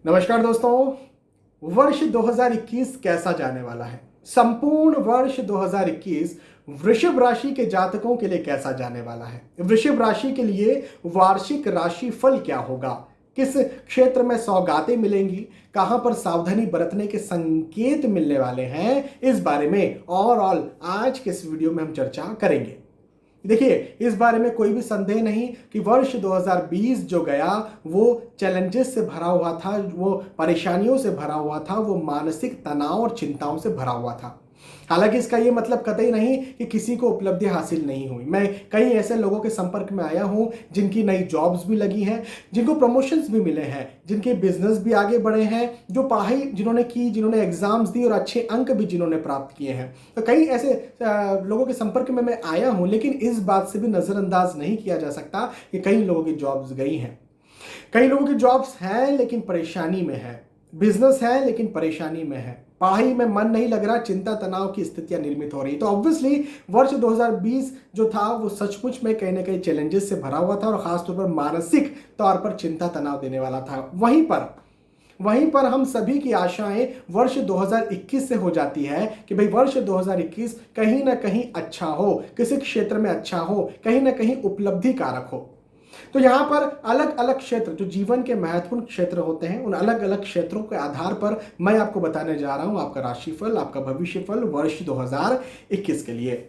नमस्कार दोस्तों। वर्ष 2021 कैसा जाने वाला है? संपूर्ण वर्ष 2021 वृषभ राशि के जातकों के लिए कैसा जाने वाला है? वृषभ राशि के लिए वार्षिक राशि फल क्या होगा? किस क्षेत्र में सौगातें मिलेंगी? कहां पर सावधानी बरतने के संकेत मिलने वाले हैं? इस बारे में ओवरऑल आज के इस वीडियो में हम चर्चा करेंगे। देखिए, इस बारे में कोई भी संदेह नहीं कि वर्ष 2020 जो गया वो चैलेंजेस से भरा हुआ था, वो परेशानियों से भरा हुआ था, वो मानसिक तनाव और चिंताओं से भरा हुआ था। हालांकि इसका ये मतलब कतई नहीं कि किसी को उपलब्धि हासिल नहीं हुई। मैं कई ऐसे लोगों के संपर्क में आया हूं जिनकी नई जॉब्स भी लगी हैं, जिनको प्रमोशंस भी मिले हैं, जिनके बिजनेस भी आगे बढ़े हैं, जो पढ़ाई जिन्होंने एग्जाम्स दी और अच्छे अंक भी जिन्होंने प्राप्त किए हैं। तो कई ऐसे लोगों के संपर्क में मैं आया हूं, लेकिन इस बात से भी नजरअंदाज नहीं किया जा सकता कि कई लोगों की जॉब्स गई हैं, कई लोगों की जॉब्स हैं लेकिन परेशानी में है, बिजनेस है लेकिन परेशानी में है, पढ़ाई में मन नहीं लग रहा, चिंता तनाव की स्थितियां निर्मित हो रही। तो ऑब्वियसली वर्ष 2020 जो था वो सचमुच में कहीं ना कहीं चैलेंजेस से भरा हुआ था और खासतौर पर मानसिक तौर पर चिंता तनाव देने वाला था। वहीं पर हम सभी की आशाएं वर्ष 2021 से हो जाती है कि भाई वर्ष 2021 कहीं ना कहीं अच्छा हो, किसी क्षेत्र में अच्छा हो, कहीं ना कहीं उपलब्धि कारक हो। तो यहां पर अलग अलग क्षेत्र जो जीवन के महत्वपूर्ण क्षेत्र होते हैं, उन अलग अलग क्षेत्रों के आधार पर मैं आपको बताने जा रहा हूं आपका राशिफल, आपका भविष्यफल वर्ष 2021 के लिए।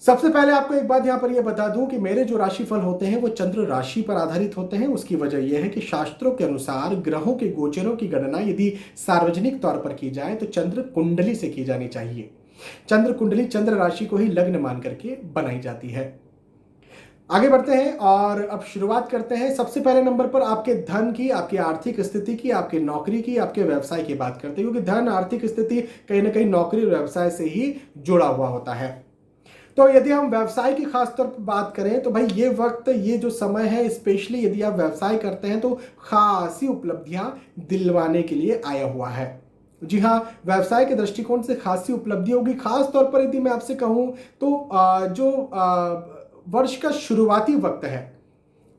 सबसे पहले आपको एक बात यहां पर यह बता दूं कि मेरे जो राशिफल होते हैं वो चंद्र राशि पर आधारित होते हैं। उसकी वजह यह है कि शास्त्रों के अनुसार ग्रहों के गोचरों की गणना यदि सार्वजनिक तौर पर की जाए तो चंद्र कुंडली से की जानी चाहिए। चंद्र कुंडली चंद्र राशि को ही लग्न मान करके बनाई जाती है। आगे बढ़ते हैं और अब शुरुआत करते हैं। सबसे पहले नंबर पर आपके धन की, आपकी आर्थिक स्थिति की, आपके नौकरी की, आपके व्यवसाय की बात करते हैं, क्योंकि धन आर्थिक स्थिति कहीं ना कहीं नौकरी और व्यवसाय से ही जुड़ा हुआ होता है। तो यदि हम व्यवसाय की खासतौर पर बात करें तो भाई ये वक्त, ये जो समय है, स्पेशली यदि आप व्यवसाय करते हैं तो खासी उपलब्धियां दिलवाने के लिए आया हुआ है। जी हाँ, व्यवसाय के दृष्टिकोण से खासी उपलब्धि होगी। खास तौर पर यदि मैं आपसे कहूं तो वर्ष का शुरुआती वक्त है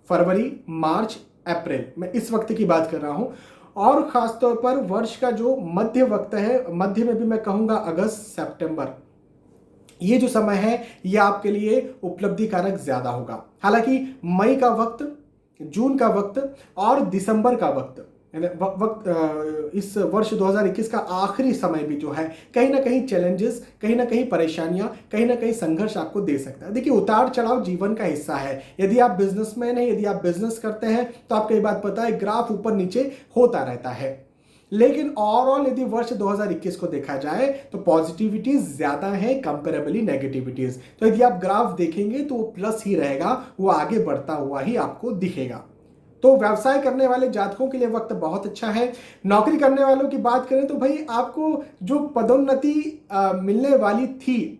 फरवरी, मार्च, अप्रैल, मैं इस वक्त की बात कर रहा हूं। और खासतौर पर वर्ष का जो मध्य वक्त है, मध्य में भी मैं कहूंगा अगस्त, सितंबर, ये जो समय है ये आपके लिए उपलब्धि कारक ज्यादा होगा। हालांकि मई का वक्त, जून का वक्त और दिसंबर का वक्त इस वर्ष 2021 का आखिरी समय भी जो है कहीं ना कहीं चैलेंजेस, कहीं ना कहीं परेशानियां, कहीं ना कहीं संघर्ष आपको दे सकता है। देखिए, उतार चढ़ाव जीवन का हिस्सा है। यदि आप बिजनेसमैन हैं, यदि आप बिजनेस करते हैं तो आपको ये बात पता है ग्राफ ऊपर नीचे होता रहता है। लेकिन ओवरऑल यदि वर्ष 2021 को देखा जाए तो पॉजिटिविटीज ज्यादा है कंपेरेबली नेगेटिविटीज। तो यदि आप ग्राफ देखेंगे तो वो प्लस ही रहेगा, वो आगे बढ़ता हुआ ही आपको दिखेगा। तो व्यवसाय करने वाले जातकों के लिए वक्त बहुत अच्छा है। नौकरी करने वालों की बात करें तो भाई आपको जो पदोन्नति मिलने वाली थी,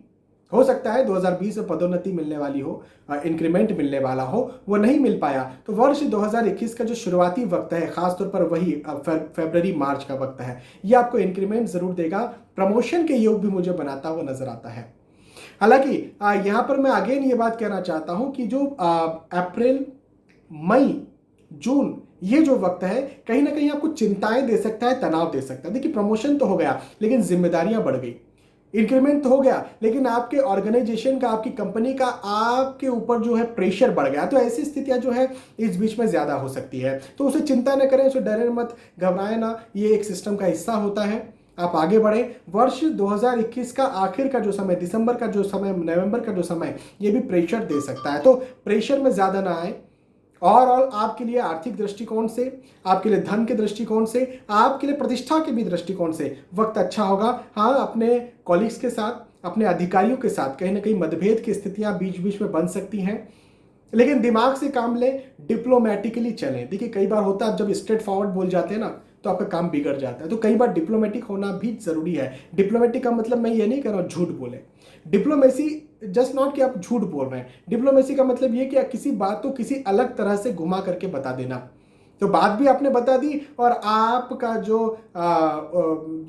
हो सकता है 2020 में पदोन्नति मिलने वाली हो, इंक्रीमेंट मिलने वाला हो, वो नहीं मिल पाया। तो वर्ष 2021 का जो शुरुआती वक्त है, खासतौर पर वही फरवरी मार्च का वक्त है, ये आपको इंक्रीमेंट जरूर देगा। प्रमोशन के योग भी मुझे बनाता हुआ नजर आता है। हालांकि यहां पर मैं अगेन ये बात कहना चाहता हूं कि जो अप्रैल, मई, जून, ये जो वक्त है कहीं ना कहीं आपको चिंताएं दे सकता है, तनाव दे सकता है। देखिए, प्रमोशन तो हो गया लेकिन जिम्मेदारियां बढ़ गई, इंक्रीमेंट तो हो गया लेकिन आपके ऑर्गेनाइजेशन का, आपकी कंपनी का आपके ऊपर जो है प्रेशर बढ़ गया। तो ऐसी स्थितियां जो है इस बीच में ज्यादा हो सकती है। तो उसे चिंता न करें, उसे डरे मत, घबराएं ना, ये एक सिस्टम का हिस्सा होता है। आप आगे बढ़े। वर्ष 2021 का आखिर का जो समय, दिसंबर का जो समय, नवंबर का जो समय, ये भी प्रेशर दे सकता है। तो प्रेशर में ज्यादा ना आए। ओवरऑल आपके लिए आर्थिक दृष्टिकोण से, आपके लिए धन के दृष्टिकोण से, आपके लिए प्रतिष्ठा के भी दृष्टिकोण से वक्त अच्छा होगा। हाँ, अपने कॉलीग्स के साथ, अपने अधिकारियों के साथ कहीं ना कहीं मतभेद की स्थितियां बीच बीच में बन सकती हैं, लेकिन दिमाग से काम लें, डिप्लोमेटिकली चलें। देखिए, कई बार होता है जब स्ट्रेट फॉरवर्ड बोल जाते हैं ना तो आपका काम बिगड़ जाता है। तो कई बार डिप्लोमेटिक होना भी जरूरी है। डिप्लोमेटिक का मतलब मैं ये नहीं कह रहा हूं झूठ बोले। डिप्लोमेसी जस्ट नॉट कि आप झूठ बोल रहे हैं। डिप्लोमेसी का मतलब ये कि आप किसी बात को किसी अलग तरह से घुमा करके बता देना। तो बात भी आपने बता दी और आपका जो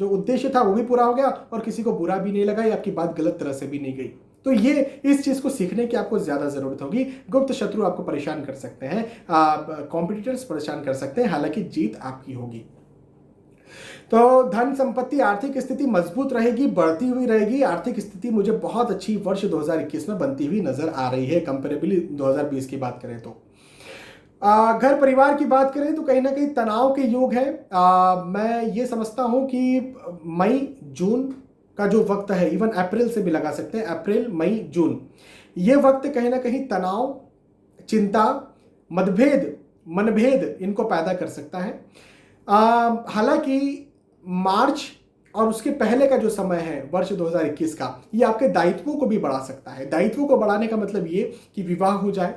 उद्देश्य था वो भी पूरा हो गया और किसी को बुरा भी नहीं लगा या आपकी बात गलत तरह से भी नहीं गई। तो ये इस चीज को सीखने की आपको ज्यादा जरूरत होगी। गुप्त शत्रु आपको परेशान कर सकते हैं, कॉम्पिटिटर्स परेशान कर सकते हैं, हालांकि जीत आपकी होगी। तो धन संपत्ति आर्थिक स्थिति मजबूत रहेगी, बढ़ती हुई रहेगी। आर्थिक स्थिति मुझे बहुत अच्छी वर्ष 2021 में बनती हुई नजर आ रही है कंपेरेबली 2020 की बात करें तो। घर परिवार की बात करें तो कहीं ना कहीं तनाव के योग है। मैं ये समझता हूं कि मई जून का जो वक्त है, इवन अप्रैल से भी लगा सकते हैं, अप्रैल मई जून, ये वक्त कहीं ना कहीं तनाव, चिंता, मतभेद, मनभेद इनको पैदा कर सकता है। हालांकि मार्च और उसके पहले का जो समय है वर्ष 2021 का, ये आपके दायित्वों को भी बढ़ा सकता है। दायित्वों को बढ़ाने का मतलब ये कि विवाह हो जाए,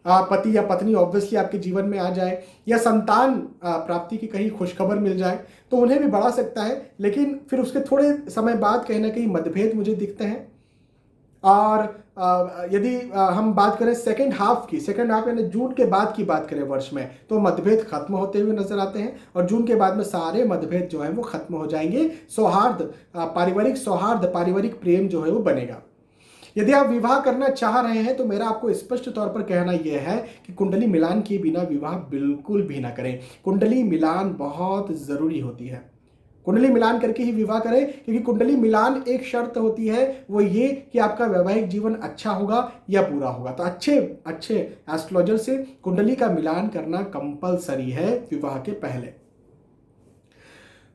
पति या पत्नी ऑब्वियसली आपके जीवन में आ जाए, या संतान प्राप्ति की कहीं खुशखबर मिल जाए, तो उन्हें भी बढ़ा सकता है। लेकिन फिर उसके थोड़े समय बाद कहीं ना कहीं मतभेद मुझे दिखते हैं। और यदि हम बात करें सेकेंड हाफ यानी जून के बाद की बात करें वर्ष में, तो मतभेद खत्म होते हुए नजर आते हैं और जून के बाद में सारे मतभेद जो है वो खत्म हो जाएंगे। सौहार्द, पारिवारिक प्रेम जो है वो बनेगा। यदि आप विवाह करना चाह रहे हैं तो मेरा आपको स्पष्ट तौर पर कहना यह है कि कुंडली मिलान किए बिना विवाह बिल्कुल भी ना करें। कुंडली मिलान बहुत जरूरी होती है। कुंडली मिलान करके ही विवाह करें, क्योंकि कुंडली मिलान एक शर्त होती है, वो ये कि आपका वैवाहिक जीवन अच्छा होगा या बुरा होगा। तो अच्छे एस्ट्रोलॉजर से कुंडली का मिलान करना कंपलसरी है विवाह के पहले।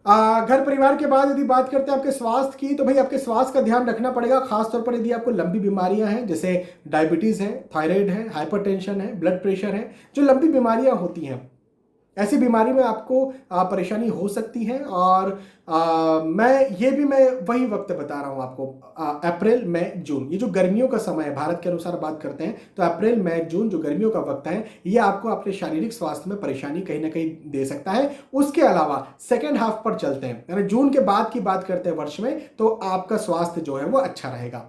घर परिवार के बाद यदि बात करते हैं आपके स्वास्थ्य की, तो भाई आपके स्वास्थ्य का ध्यान रखना पड़ेगा, खासतौर पर यदि आपको लंबी बीमारियां हैं, जैसे डायबिटीज है, थायराइड है, हाइपरटेंशन है, ब्लड प्रेशर है, जो लंबी बीमारियां होती हैं, ऐसी बीमारी में आपको परेशानी हो सकती है। और मैं वही वक्त बता रहा हूं आपको, अप्रैल मई जून, ये जो गर्मियों का समय है, भारत के अनुसार बात करते हैं तो अप्रैल मई जून जो गर्मियों का वक्त है, ये आपको अपने शारीरिक स्वास्थ्य में परेशानी कहीं ना कहीं दे सकता है। उसके अलावा सेकेंड हाफ पर चलते हैं, यानी जून के बाद की बात करते हैं वर्ष में, तो आपका स्वास्थ्य जो है वो अच्छा रहेगा।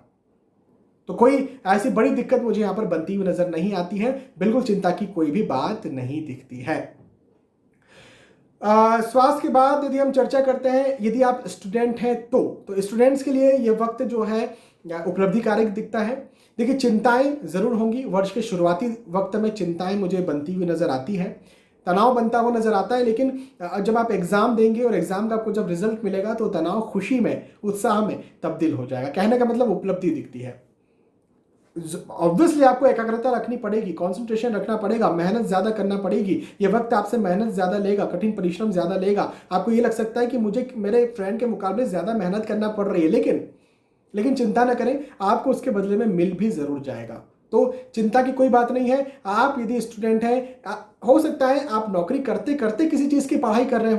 तो कोई ऐसी बड़ी दिक्कत मुझे यहां पर बनती हुई नजर नहीं आती है, बिल्कुल चिंता की कोई भी बात नहीं दिखती है। स्वास्थ्य के बाद यदि हम चर्चा करते हैं, यदि आप स्टूडेंट हैं तो स्टूडेंट्स के लिए ये वक्त जो है उपलब्धिकारक दिखता है। देखिए, चिंताएं जरूर होंगी, वर्ष के शुरुआती वक्त में चिंताएं मुझे बनती हुई नजर आती है, तनाव बनता हुआ नजर आता है। लेकिन जब आप एग्जाम देंगे और एग्जाम का आपको जब रिजल्ट मिलेगा, तो तनाव खुशी में, उत्साह में तब्दील हो जाएगा। कहने का मतलब उपलब्धि दिखती है। ऑब्वियसली आपको एकाग्रता रखनी पड़ेगी, कंसंट्रेशन रखना पड़ेगा, मेहनत ज्यादा करना पड़ेगी। ये वक्त आपसे मेहनत ज्यादा लेगा, कठिन परिश्रम ज्यादा लेगा। आपको ये लग सकता है कि मुझे मेरे फ्रेंड के मुकाबले ज्यादा मेहनत करना पड़ रही है, लेकिन चिंता न करें, आपको उसके बदले में मिल भी जरूर जाएगा। तो चिंता की कोई बात नहीं है। आप यदि स्टूडेंट हैं, हो सकता है आप नौकरी करते करते किसी चीज़ की पढ़ाई कर रहे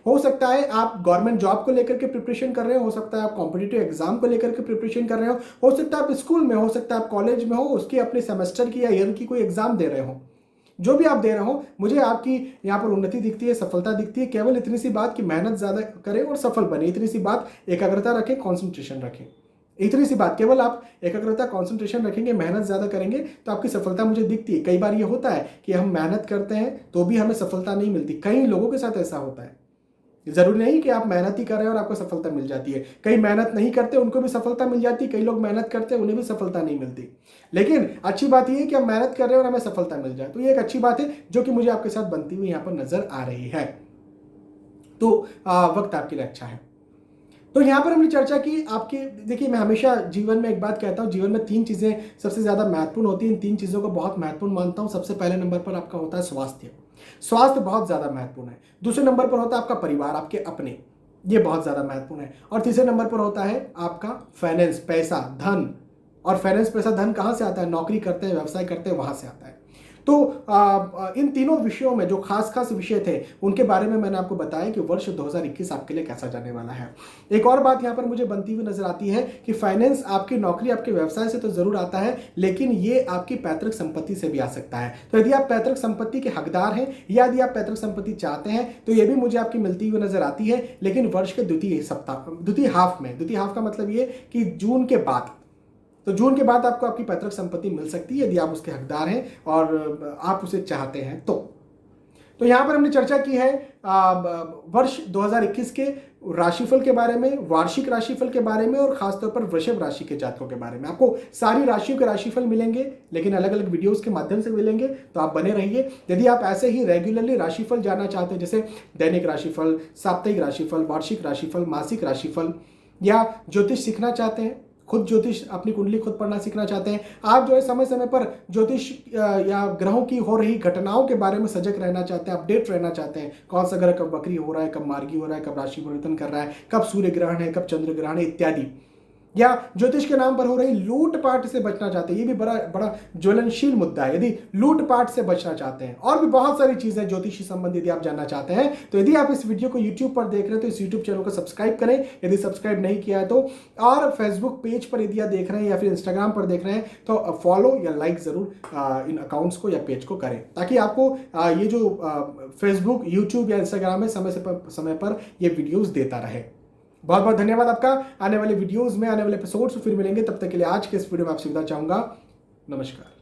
हो सकता है आप गवर्नमेंट जॉब को लेकर के प्रिपरेशन कर रहे हो सकता है आप कॉम्पिटिटिव एग्जाम को लेकर के प्रिपरेशन कर रहे हो सकता है आप स्कूल में, हो सकता है आप कॉलेज में हो, उसकी अपने सेमेस्टर की या ईयर की कोई एग्जाम दे रहे हो। जो भी आप दे रहे हो, मुझे आपकी यहाँ पर उन्नति दिखती है, सफलता दिखती है। केवल इतनी सी बात कि मेहनत ज़्यादा करें और सफल बने, इतनी सी बात, एकाग्रता रखें, कॉन्सेंट्रेशन रखें, इतनी सी बात। केवल आप एकाग्रता, कंसंट्रेशन रखेंगे, मेहनत ज्यादा करेंगे, तो आपकी सफलता मुझे दिखती है। कई बार ये होता है कि हम मेहनत करते हैं तो भी हमें सफलता नहीं मिलती। कई लोगों के साथ ऐसा होता है। जरूरी नहीं कि आप मेहनत ही कर रहे हैं और आपको सफलता मिल जाती है। कई मेहनत नहीं करते, उनको भी सफलता मिल जाती है। कई लोग मेहनत करते हैं, उन्हें भी सफलता नहीं मिलती। लेकिन अच्छी बात यह है कि हम मेहनत कर रहे हैं और हमें सफलता मिल जाए, तो ये एक अच्छी बात है जो कि मुझे आपके साथ बनती हुई यहाँ पर नजर आ रही है। तो वक्त आपके लिए अच्छा है। तो यहाँ पर हमने चर्चा की आपकी। देखिए, मैं हमेशा जीवन में एक बात कहता हूँ, जीवन में 3 चीज़ें सबसे ज़्यादा महत्वपूर्ण होती हैं। इन 3 चीज़ों को बहुत महत्वपूर्ण मानता हूँ। सबसे पहले नंबर पर आपका होता है स्वास्थ्य। स्वास्थ्य बहुत ज़्यादा महत्वपूर्ण है। दूसरे नंबर पर होता है आपका परिवार, आपके अपने, ये बहुत ज़्यादा महत्वपूर्ण है। और तीसरे नंबर पर होता है आपका फाइनेंस, पैसा, धन। और फाइनेंस, पैसा, धन कहाँ से आता है? नौकरी करते हैं, व्यवसाय करते हैं, वहाँ से आता है। तो इन तीनों विषयों में जो खास विषय थे, उनके बारे में मैंने आपको बताया कि वर्ष 2021 आपके लिए कैसा जाने वाला है। एक और बात यहाँ पर मुझे बनती हुई नजर आती है कि फाइनेंस आपकी नौकरी, आपके व्यवसाय से तो जरूर आता है, लेकिन ये आपकी पैतृक संपत्ति से भी आ सकता है। तो यदि आप पैतृक संपत्ति के हकदार हैं या यदि आप पैतृक संपत्ति चाहते हैं, तो ये भी मुझे आपकी मिलती हुई नजर आती है। लेकिन वर्ष के द्वितीय हाफ का मतलब ये कि जून के बाद, तो जून के बाद आपको आपकी पैतृक संपत्ति मिल सकती है यदि आप उसके हकदार हैं और आप उसे चाहते हैं तो तो यहाँ पर हमने चर्चा की है वर्ष 2021 के राशिफल के बारे में, वार्षिक राशिफल के बारे में और खासतौर पर वृषभ राशि के जातकों के बारे में। आपको सारी राशियों के राशिफल मिलेंगे, लेकिन अलग अलग वीडियोस के माध्यम से मिलेंगे, तो आप बने रहिए। यदि आप ऐसे ही रेगुलरली राशिफल जानना चाहते हैं, जैसे दैनिक राशिफल, साप्ताहिक राशिफल, वार्षिक राशिफल, मासिक राशिफल, या ज्योतिष सीखना चाहते हैं, खुद ज्योतिष अपनी कुंडली खुद पढ़ना सीखना चाहते हैं, आप जो है समय समय पर ज्योतिष या ग्रहों की हो रही घटनाओं के बारे में सजग रहना चाहते हैं, अपडेट रहना चाहते हैं, कौन सा ग्रह कब वक्री हो रहा है, कब मार्गी हो रहा है, कब राशि परिवर्तन कर रहा है, कब सूर्य ग्रहण है, कब चंद्र ग्रहण है इत्यादि, या ज्योतिष के नाम पर हो रही लूटपाट से बचना चाहते हैं, ये भी बड़ा बड़ा ज्वलनशील मुद्दा है। यदि लूटपाट से बचना चाहते हैं, और भी बहुत सारी चीजें ज्योतिषी संबंधी यदि आप जानना चाहते हैं, तो यदि आप इस वीडियो को YouTube पर देख रहे हैं तो इस YouTube चैनल को सब्सक्राइब करें यदि सब्सक्राइब नहीं किया है तो, और फेसबुक पेज पर यदि आप देख रहे हैं या फिर इंस्टाग्राम पर देख रहे हैं तो फॉलो या लाइक जरूर इन अकाउंट्स को या पेज को करें, ताकि आपको ये जो फेसबुक, यूट्यूब या इंस्टाग्राम में समय पर ये वीडियोज देता रहे। बहुत बहुत धन्यवाद आपका। आने वाले वीडियोस में, आने वाले एपिसोड्स फिर मिलेंगे, तब तक के लिए आज के इस वीडियो में आपसे विदा चाहूंगा। नमस्कार।